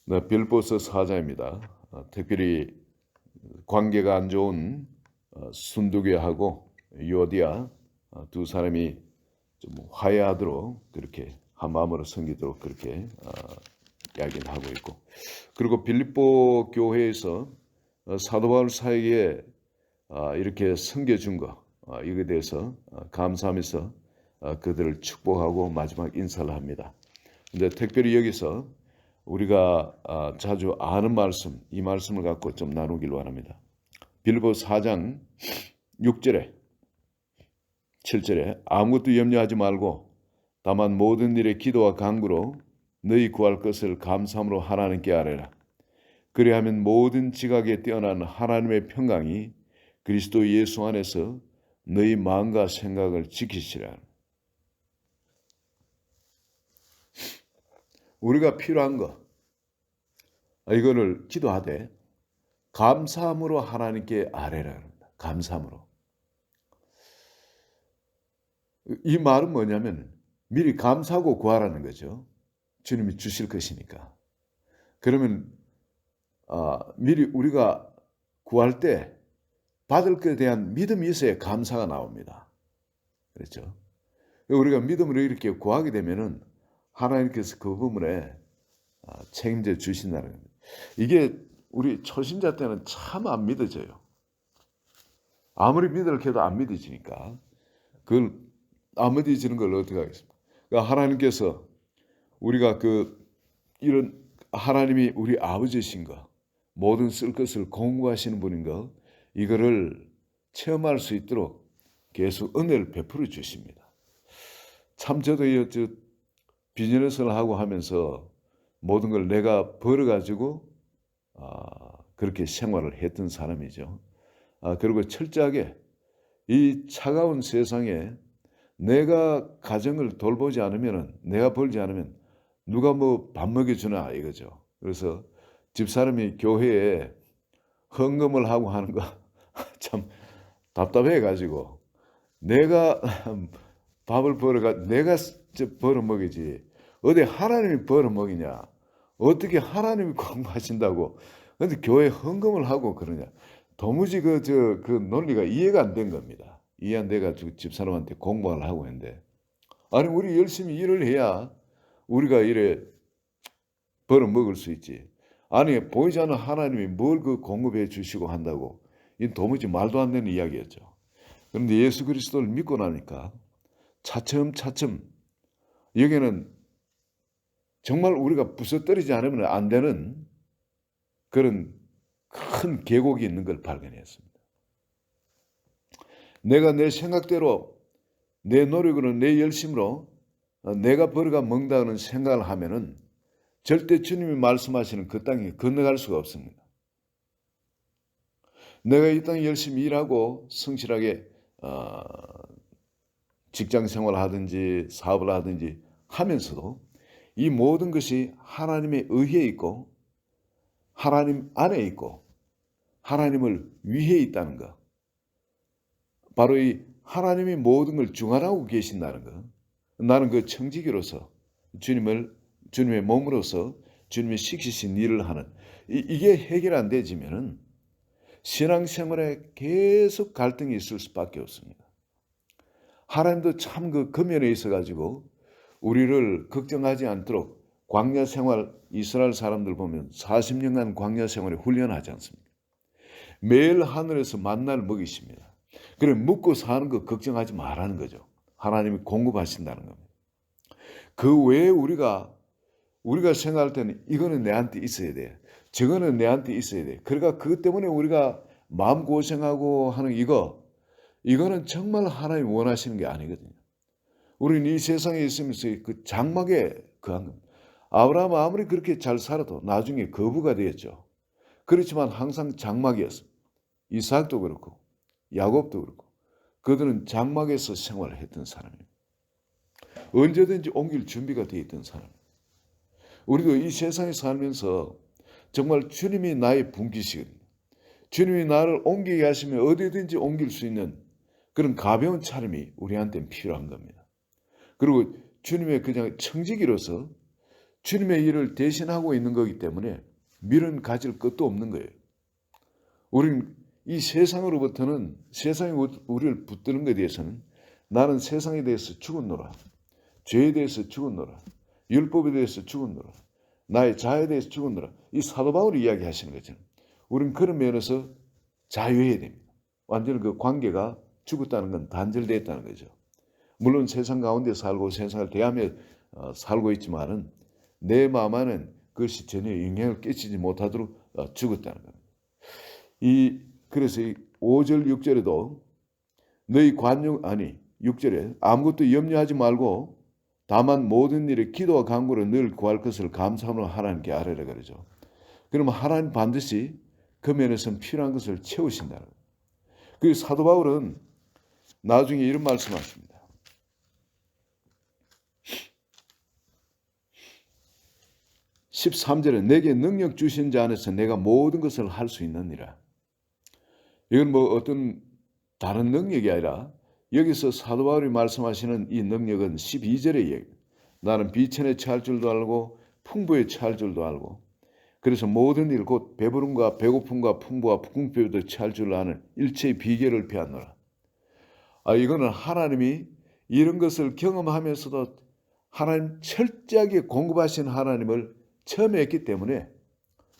네, 빌보스 사자입니다. 특별히 관계가 안 좋은 순두개하고 요디아 두 사람이 좀 화해하도록 그렇게 한 마음으로 섬기도록 그렇게 이야기를 하고 있고, 그리고 빌립보 교회에서 사도 바울 사에게 이렇게 섬겨준 거, 이거에 대해서 감사하면서 그들을 축복하고 마지막 인사를 합니다. 근데 특별히 여기서 우리가 자주 아는 말씀, 이 말씀을 갖고 좀 나누기로 합니다. 빌립보 4장 6절에 7절에 아무것도 염려하지 말고 다만 모든 일에 기도와 간구로 너희 구할 것을 감사함으로 하나님께 아뢰라. 그리하면 모든 지각에 뛰어난 하나님의 평강이 그리스도 예수 안에서 너희 마음과 생각을 지키시라. 우리가 필요한 거, 이거를 기도하되 감사함으로 하나님께 아뢰라 합니다. 감사함으로. 이 말은 뭐냐면 미리 감사하고 구하라는 거죠. 주님이 주실 것이니까. 그러면 미리 우리가 구할 때 받을 것에 대한 믿음이 있어야 감사가 나옵니다. 그렇죠? 우리가 믿음으로 이렇게 구하게 되면은 하나님께서 그 부분에 책임져 주신다는 겁니다. 이게 우리 초신자 때는 참 안 믿어져요. 아무리 믿으려고 해도 안 믿어지니까 그걸 안 믿어지는 걸 어떻게 하겠습니까? 그러니까 하나님께서 우리가 이런 하나님이 우리 아버지신 거, 모든 쓸 것을 공부하시는 분인 거, 이거를 체험할 수 있도록 계속 은혜를 베풀어 주십니다. 참 저도 비즈니스를 하고 하면서 모든 걸 내가 벌어가지고 그렇게 생활을 했던 사람이죠. 그리고 철저하게 이 차가운 세상에 내가 가정을 돌보지 않으면, 내가 벌지 않으면 누가 뭐 밥 먹여주나 이거죠. 그래서 집사람이 교회에 헌금을 하고 하는 거 참 답답해가지고 내가 밥을 내가 벌어 먹이지 어디 하나님이 벌어 먹이냐, 어떻게 하나님이 공부하신다고 근데 교회 헌금을 하고 그러냐. 도무지 그 논리가 이해가 안 된 겁니다. 이해 안 돼가지고 집사람한테 공부를 하고 했는데, 아니 우리 열심히 일을 해야 우리가 이래 벌어 먹을 수 있지. 아니 보이지 않는 하나님이 뭘 공급해 주시고 한다고. 이 도무지 말도 안 되는 이야기였죠. 그런데 예수 그리스도를 믿고 나니까 차츰차츰 여기는 정말 우리가 부서뜨리지 않으면 안 되는 그런 큰 계곡이 있는 걸 발견했습니다. 내가 내 생각대로, 내 노력으로, 내 열심으로 내가 벌어가 먹는다는 생각을 하면은 절대 주님이 말씀하시는 그 땅에 건너갈 수가 없습니다. 내가 이 땅에 열심히 일하고 성실하게 직장 생활을 하든지 사업을 하든지 하면서도 이 모든 것이 하나님의 의에 있고 하나님 안에 있고 하나님을 위해 있다는 것, 바로 이 하나님이 모든 걸 주관하고 계신다는 것, 나는 그 청지기로서 주님의 몸으로서 주님의 시키신 일을 하는 이게 해결 안 되지면은 신앙생활에 계속 갈등이 있을 수밖에 없습니다. 하나님도 참 그 금연에 있어가지고 우리를 걱정하지 않도록 광야 생활, 이스라엘 사람들 보면 40년간 광야 생활에 훈련하지 않습니까? 매일 하늘에서 만나를 먹이십니다. 그래 먹고 사는 거 걱정하지 말라는 거죠. 하나님이 공급하신다는 겁니다. 그 외에 우리가 생각할 때는 이거는 내한테 있어야 돼, 저거는 내한테 있어야 돼. 그러니까 그것 때문에 우리가 마음고생하고 하는 이거는 정말 하나님이 원하시는 게 아니거든요. 우리는 이 세상에 있으면서 그 장막에 거한 겁니다. 아브라함은 아무리 그렇게 잘 살아도 나중에 거부가 되었죠. 그렇지만 항상 장막이었습니다. 이삭도 그렇고 야곱도 그렇고 그들은 장막에서 생활을 했던 사람입니다. 언제든지 옮길 준비가 되어 있던 사람입니다. 우리도 이 세상에 살면서 정말 주님이 나의 분기시거든요. 주님이 나를 옮기게 하시면 어디든지 옮길 수 있는 그런 가벼운 차림이 우리한테는 필요한 겁니다. 그리고 주님의 그냥 청지기로서 주님의 일을 대신하고 있는 거기 때문에 밀은 가질 것도 없는 거예요. 우리는 이 세상으로부터는 세상이 우리를 붙드는 것에 대해서는 나는 세상에 대해서 죽었노라. 죄에 대해서 죽었노라. 율법에 대해서 죽었노라. 나의 자아에 대해서 죽었노라. 이 사도 바울이 이야기하시는 거죠. 우리는 그런 면에서 자유해야 됩니다. 완전히 그 관계가 죽었다는 건 단절되었다는 거죠. 물론 세상 가운데 살고 세상을 대하며 살고 있지만은 내 마음 안에는 그것이 전혀 영향을 끼치지 못하도록 죽었다는 겁니다. 그래서 이 5절 6절에도 너희 관용 6절에 아무것도 염려하지 말고 다만 모든 일에 기도와 간구로 늘 구할 것을 감사함으로 하나님께 아뢰라 그러죠. 그러면 하나님 반드시 그 면에서는 필요한 것을 채우신다는 거예요. 그 사도 바울은 나중에 이런 말씀하십니다. 13절에 내게 능력 주신 자 안에서 내가 모든 것을 할 수 있느니라. 이건 뭐 어떤 다른 능력이 아니라 여기서 사도 바울이 말씀하시는 이 능력은 12절의 얘기. 나는 비천에 처할 줄도 알고 풍부에 처할 줄도 알고 그래서 모든 일 곧 배부름과 배고픔과 풍부와 궁핍에도 처할 줄 아는 일체의 비결을 배웠노라. 이거는 하나님이 이런 것을 경험하면서도 하나님 철저하게 공급하신 하나님을 처음에 했기 때문에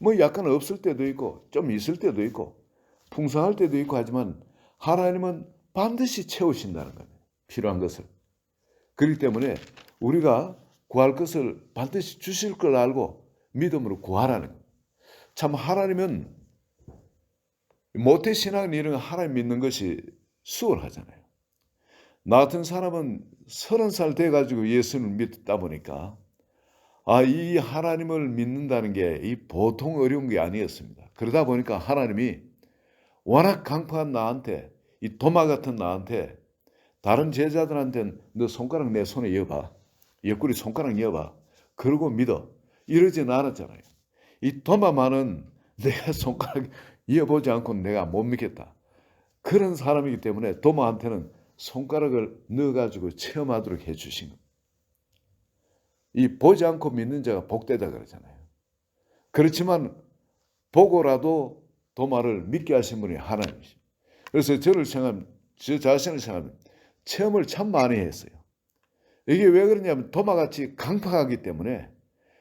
뭐 약간 없을 때도 있고 좀 있을 때도 있고 풍성할 때도 있고 하지만 하나님은 반드시 채우신다는 겁니다. 필요한 것을. 그렇기 때문에 우리가 구할 것을 반드시 주실 걸 알고 믿음으로 구하라는 거예요. 참 하나님은 모태신앙 이런 하나님 믿는 것이 수월하잖아요. 나 같은 사람은 30살 돼가지고 예수를 믿다 보니까 이 하나님을 믿는다는 게 이 보통 어려운 게 아니었습니다. 그러다 보니까 하나님이 워낙 강팍한 나한테 이 도마 같은 나한테 다른 제자들한테는 너 손가락 내 손에 이어봐. 옆구리 손가락 이어봐. 그러고 믿어. 이러진 않았잖아요. 이 도마만은 내가 손가락 이어보지 않고 내가 못 믿겠다. 그런 사람이기 때문에 도마한테는 손가락을 넣어가지고 체험하도록 해주신 겁니다. 이 보지 않고 믿는 자가 복되다 그러잖아요. 그렇지만 보고라도 도마를 믿게 하신 분이 하나님이십니다. 그래서 저 자신을 생각하면 체험을 참 많이 했어요. 이게 왜 그러냐면 도마같이 강팍하기 때문에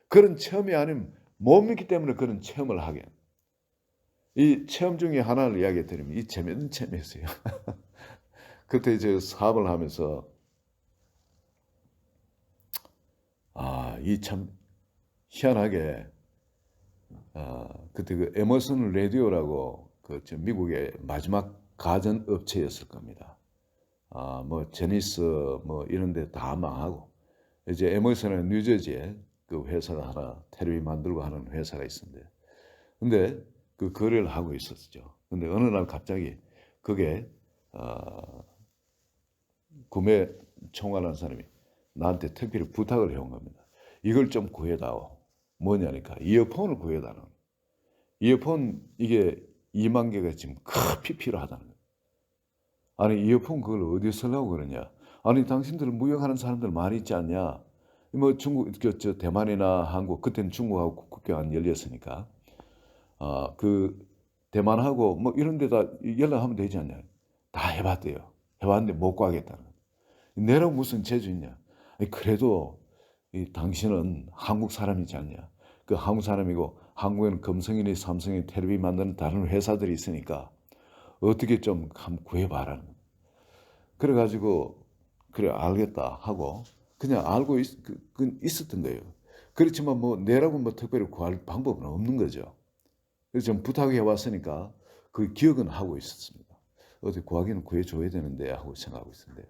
그런 체험이 아니면 못 믿기 때문에 그런 체험을 하게. 이 체험 중에 하나를 이야기 드리면 이 재밌는 체험이었어요. 그때 저 사업을 하면서 이 참 희한하게 그때 그 에머슨 라디오라고 그 미국의 마지막 가전 업체였을 겁니다. 뭐 제니스 뭐 이런 데 다 망하고 이제 에머슨은 뉴저지에 그 회사가 하나 텔레비 만들고 하는 회사가 있었는데 근데 그 거래를 하고 있었죠. 근데 어느 날 갑자기 그게 구매 총괄하는 사람이 나한테 특별히 부탁을 해온 겁니다. 이걸 좀 구해다오. 뭐냐니까 이어폰을 구해달라는. 이어폰 이게 2만 개가 지금 급히 필요하다는 거예요. 아니 이어폰 그걸 어디에 쓰려고 그러냐. 아니 당신들 무역하는 사람들 많이 있지 않냐. 뭐 중국 저 대만이나 한국 그때는 중국하고 국교가 안 열렸으니까 그 대만하고 뭐 이런 데다 연락하면 되지 않냐. 다 해봤대요. 해봤는데 못 구하겠다는 거예요. 내라고 무슨 재주 있냐. 아니, 그래도 당신은 한국 사람이지 않냐. 그 한국 사람이고 한국에는 금성이니 삼성이 텔레비 만드는 다른 회사들이 있으니까 어떻게 좀 한번 구해봐라는 거예요. 그래가지고 그래 알겠다 하고 그냥 알고 있었던 거예요. 그렇지만 뭐 내라고 뭐 특별히 구할 방법은 없는 거죠. 그래서 좀 부탁해 왔으니까 그 기억은 하고 있었습니다. 어떻게 구하기는 구해줘야 되는데 하고 생각하고 있었는데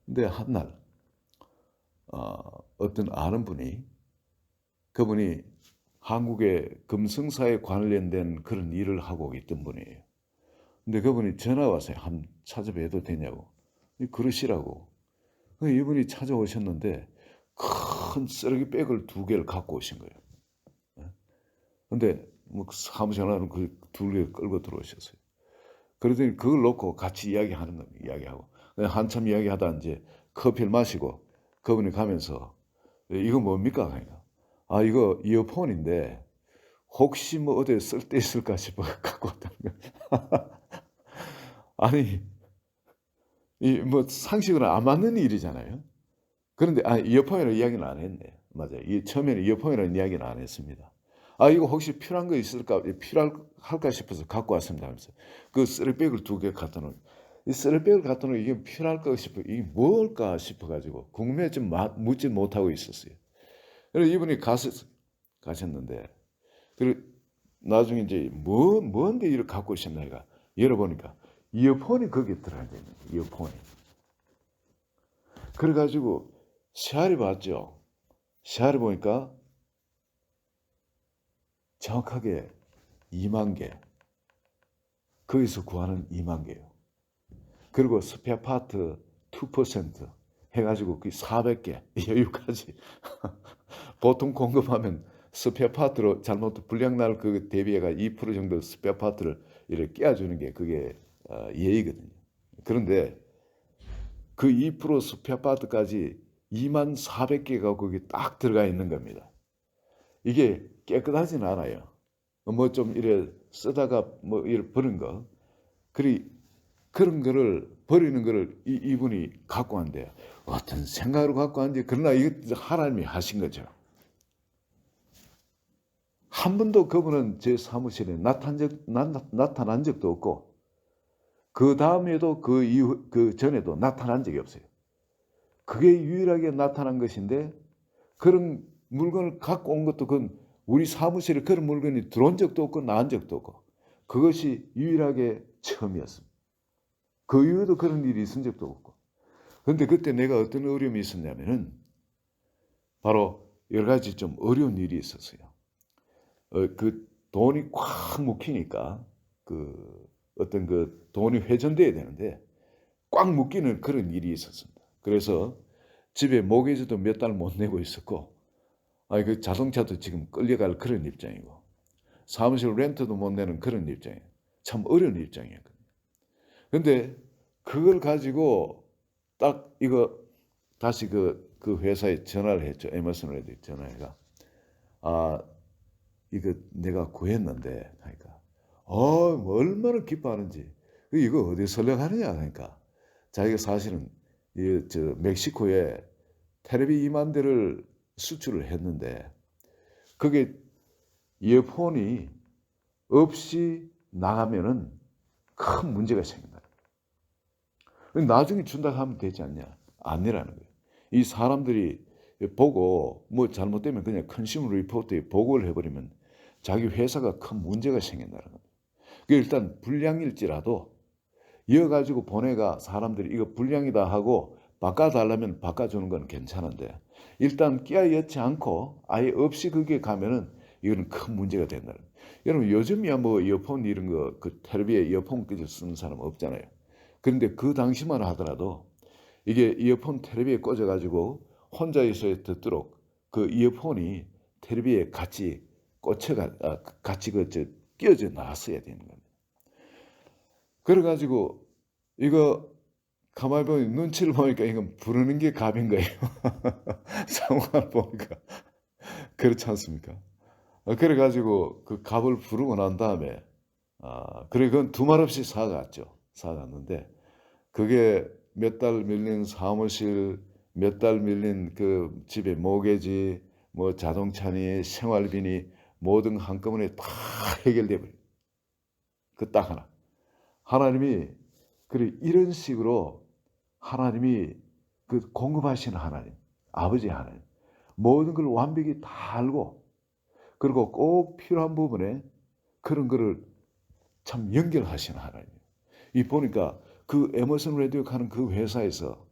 근데 한날 어떤 아는 분이 그분이 한국의 금성사에 관련된 그런 일을 하고 있던 분이에요. 근데 그분이 전화 와서 한번 찾아뵈도 되냐고 그러시라고. 이분이 찾아오셨는데 큰 쓰레기 백을 2개를 갖고 오신 거예요. 근데 뭐 사무실 하나는 그 2개 끌고 들어오셨어요. 그러더니 그걸 놓고 같이 이야기하는 겁니다. 이야기하고 한참 이야기하다 이제 커피를 마시고 그분이 가면서 이거 뭡니까? 그러니까 아 이거 이어폰인데 혹시 뭐 어디에 쓸 데 있을까 싶어 갖고 왔다는 거예요. 아니 이 뭐 상식으로는 안 맞는 일이잖아요. 그런데 이어폰이라는 이야기는 안 했네. 맞아요. 이 처음에는 이어폰이라는 이야기는 안 했습니다. "아 이거 혹시 필요한 거 있을까? 필요할까 싶어서 갖고 왔습니다." 하면서 그 쓰리백을 2개 갖다 놓은 이 쓰리백을 갖다 놓은 이게 필요할까 싶어 이게 뭘까 싶어 가지고 궁금해 좀 묻지 못하고 있었어요. 그래서 이분이 가셨는데 그리고 나중에 인제 뭔데 이걸 갖고 오셨나 해가 열어보니까 이어폰이 거기에 들어가 있는 거예요, 이어폰이. 그래 가지고 씨알이 봤죠. 씨알을 보니까 정확하게 2만 개. 거기서 구하는 2만 개요. 그리고 스페어 파트 2% 해 가지고 그 400개 여기까지 보통 공급하면 스페어 파트로 잘못 불량 날 그 대비해가 2% 정도 스페어 파트를 이렇게 끼워 주는 게 그게 예의거든요. 그런데 그 2% 스페어 파트까지 24,000개가 거기 딱 들어가 있는 겁니다. 이게 깨끗하진 않아요. 뭐 좀 이래 쓰다가 뭐 이래 버린 거. 그런 거를 버리는 거를 이분이 갖고 왔는데요. 어떤 생각으로 갖고 왔는지 그러나 이거 하나님이 하신 거죠. 한 번도 그분은 제 사무실에 나타난 적도 없고 그다음에도 그 이후 그전에도 나타난 적이 없어요. 그게 유일하게 나타난 것인데 그런 물건을 갖고 온 것도 그건 우리 사무실에 그런 물건이 들어온 적도 없고 나온 적도 없고 그것이 유일하게 처음이었습니다. 그 이후에도 그런 일이 있은 적도 없고. 그런데 그때 내가 어떤 어려움이 있었냐면은 바로 여러 가지 좀 어려운 일이 있었어요. 그 돈이 꽉 묶이니까 그 어떤 그 돈이 회전돼야 되는데 꽉 묶이는 그런 일이 있었습니다. 그래서 집에 모기지도 몇 달 못 내고 있었고 그 자동차도 지금 끌려갈 그런 입장이고 사무실 렌트도 못 내는 그런 입장이에요. 참 어려운 입장이었거든요. 근데 그걸 가지고 딱 이거 다시 그 회사에 전화를 했죠. 에머슨 레드 전화해가 "아 이거 내가 구했는데." 하니까 뭐 얼마나 기뻐하는지. "이거 어디에 설명하느냐." 하니까 자기가 사실은 이 멕시코에 테레비 2만 대를 수출을 했는데 그게 이어폰이 없이 나가면은 큰 문제가 생긴다. 나중에 준다고 하면 되지 않냐. 아니라는 거예요. 이 사람들이 보고 뭐 잘못되면 그냥 컨슈머 리포트에 보고를 해버리면 자기 회사가 큰 문제가 생긴다는 겁니다. 일단 불량일지라도 이어가지고 보내가 사람들이 이거 불량이다 하고 바꿔달라면 바꿔주는 건 괜찮은데 일단 끼어넣지 않고 아예 없이 그게 가면은 이거는 큰 문제가 된다는 거예요. 여러분 요즘이야 뭐 이어폰 이런 거 그 텔레비에 이어폰까지 쓰는 사람 없잖아요. 그런데 그 당시만 하더라도 이게 이어폰 텔레비에 꽂아 가지고 혼자 있어야 듣도록 그 이어폰이 텔레비에 같이 같이 끼어져 나왔어야 되는 겁니다. 그래 가지고 이거 가만히 보니 눈치를 보니까 이건 부르는 게 갑인 거예요. 상황을 보니까. 그렇지 않습니까? 그래 가지고 그 갑을 부르고 난 다음에 그래 그건 두말 없이 사갔죠. 사갔는데 그게 몇 달 밀린 사무실, 몇 달 밀린 그 집에 모기지, 뭐 자동차니 생활비니 모든 한꺼번에 다 해결돼 버려요. 그 딱 하나. 하나님이 그래 이런 식으로 하나님이 그 공급하시는 하나님, 아버지 하나님. 모든 걸 완벽히 다 알고 그리고 꼭 필요한 부분에 그런 거를 참 연결하시는 하나님. 이 보니까 그 에머슨 라디오 하는 그 회사에서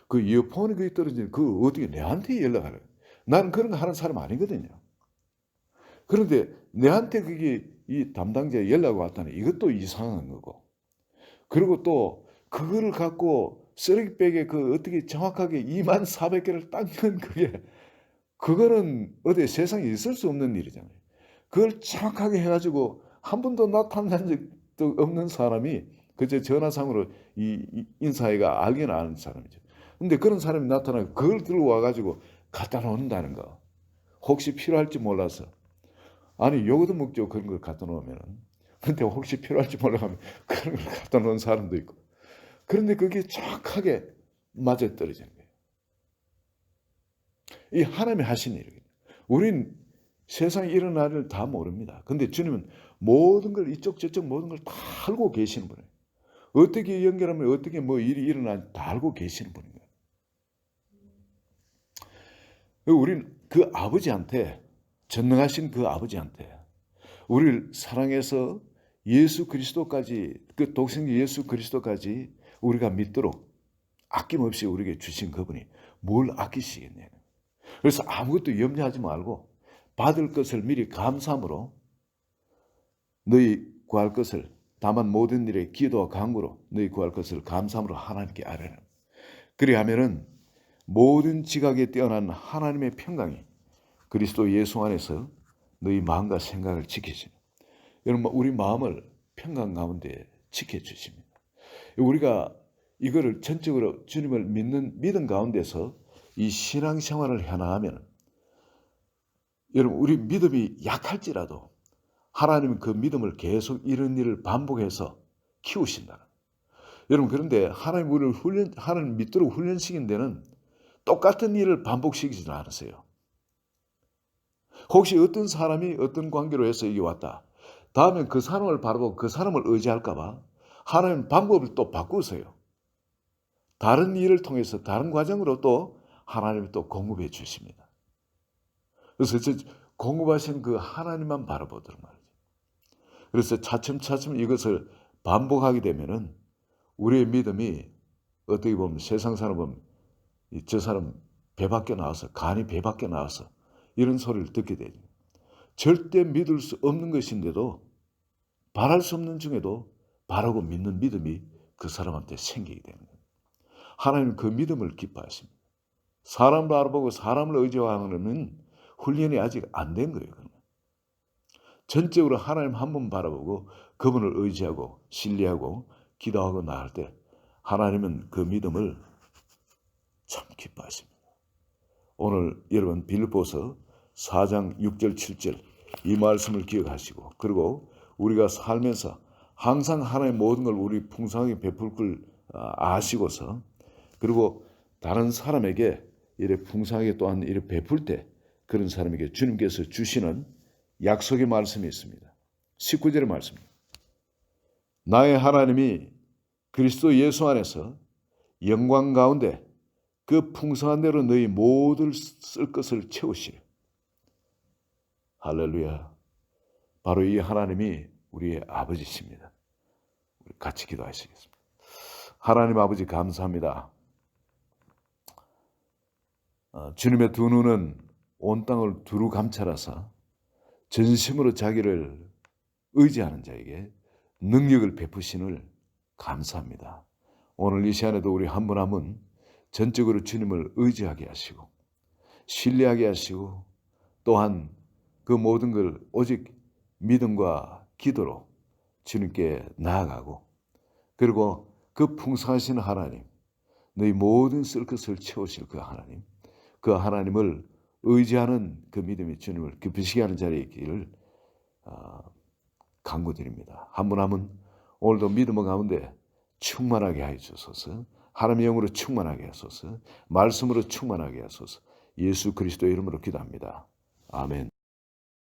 그 이어폰이 거기 떨어지는 그 어떻게 내한테 연락하래. 나는 그런 거 하는 사람 아니거든요. 그런데 내한테 그게 이 담당자에 연락이 왔다니 이것도 이상한 거고. 그리고 또 그거를 갖고 쓰레기백에 그 어떻게 정확하게 24,000개를 닦는 그거는 어디 세상에 있을 수 없는 일이잖아요. 그걸 정확하게 해 가지고 한 번도 나타난 적도 없는 사람이 그저 전화상으로 이 인사해가 알긴 아는 사람이죠. 근데 그런 사람이 나타나고 그걸 들고 와 가지고 갖다 놓는다는 거. 혹시 필요할지 몰라서. 아니 요거도 먹죠. 그런 걸 갖다 놓으면은. 근데 혹시 필요할지 몰라하면 그런 걸 갖다 놓은 사람도 있고. 그런데 그게 정확하게 맞아떨어지는 거예요. 이 하나님이 하신 일이에요. 우린 세상에 일어날 일을 다 모릅니다. 근데 주님은 모든 걸 이쪽 저쪽 모든 걸 다 알고 계시는 분이에요. 어떻게 연결하면 어떻게 뭐 일이 일어나는지 다 알고 계시는 분인 거예요. 우리는 그 아버지한테, 전능하신 그 아버지한테 우리를 사랑해서 예수 그리스도까지, 그 독생자 예수 그리스도까지 우리가 믿도록 아낌없이 우리에게 주신 그분이 뭘 아끼시겠냐. 그래서 아무것도 염려하지 말고 받을 것을 미리 감사함으로 너희 구할 것을, 다만 모든 일에 기도와 간구로 너희 구할 것을 감사함으로 하나님께 아뢰라. 그리하면은 모든 지각에 뛰어난 하나님의 평강이 그리스도 예수 안에서 너희 마음과 생각을 지키시며, 여러분 우리 마음을 평강 가운데 지켜주십니다. 우리가 이거를 전적으로 주님을 믿는 믿음 가운데서 이 신앙생활을 해나가면, 여러분 우리 믿음이 약할지라도 하나님은 그 믿음을 계속 이런 일을 반복해서 키우신다. 여러분 그런데 하나님 우리를 하나님 믿도록 훈련시킨 데는 똑같은 일을 반복시키지는 않으세요. 혹시 어떤 사람이 어떤 관계로 해서 이게 왔다. 다음엔 그 사람을 바라보고 그 사람을 의지할까 봐 하나님 방법을 또 바꾸세요. 다른 일을 통해서 다른 과정으로 또 하나님이 또 공급해 주십니다. 그래서 공급하신 그 하나님만 바라보도록 말이죠. 그래서 차츰차츰 이것을 반복하게 되면은 우리의 믿음이 어떻게 보면 세상 사람 보면 저 사람 배 밖에 나와서, 간이 배 밖에 나와서 이런 소리를 듣게 되죠. 절대 믿을 수 없는 것인데도, 바랄 수 없는 중에도 바라고 믿는 믿음이 그 사람한테 생기게 되는 거예요. 하나님은 그 믿음을 기뻐하십니다. 사람을 알아보고 사람을 의지하는 훈련이 아직 안 된 거예요. 전적으로 하나님 한 분 바라보고 그분을 의지하고 신뢰하고 기도하고 나갈 때 하나님은 그 믿음을 참 기뻐하십니다. 오늘 여러분 빌립보서 4장 6절 7절 이 말씀을 기억하시고, 그리고 우리가 살면서 항상 하나님의 모든 걸 우리 풍성하게 베풀 걸 아시고서, 그리고 다른 사람에게 이래 풍성하게 또한 이래 베풀 때 그런 사람에게 주님께서 주시는 약속의 말씀이 있습니다. 19절의 말씀입니다. 나의 하나님이 그리스도 예수 안에서 영광 가운데 그 풍성한 대로 너희 모두 쓸 것을 채우시려. 할렐루야. 바로 이 하나님이 우리의 아버지십니다. 우리 같이 기도하시겠습니다. 하나님 아버지 감사합니다. 주님의 두 눈은 온 땅을 두루 감찰하사 전심으로 자기를 의지하는 자에게 능력을 베푸심을 감사합니다. 오늘 이 시간에도 우리 한 분 한 분 전적으로 주님을 의지하게 하시고 신뢰하게 하시고, 또한 그 모든 걸 오직 믿음과 기도로 주님께 나아가고, 그리고 그 풍성하신 하나님, 너희 모든 쓸 것을 채우실 그 하나님, 그 하나님을 의지하는 그 믿음이 주님을 기쁘시게 하는 자리에 있기를 간구드립니다. 한 분 한 분 오늘도 믿음 가운데 충만하게 하여 주소서. 하나님의 영으로 충만하게 하소서. 말씀으로 충만하게 하소서. 예수 그리스도의 이름으로 기도합니다. 아멘.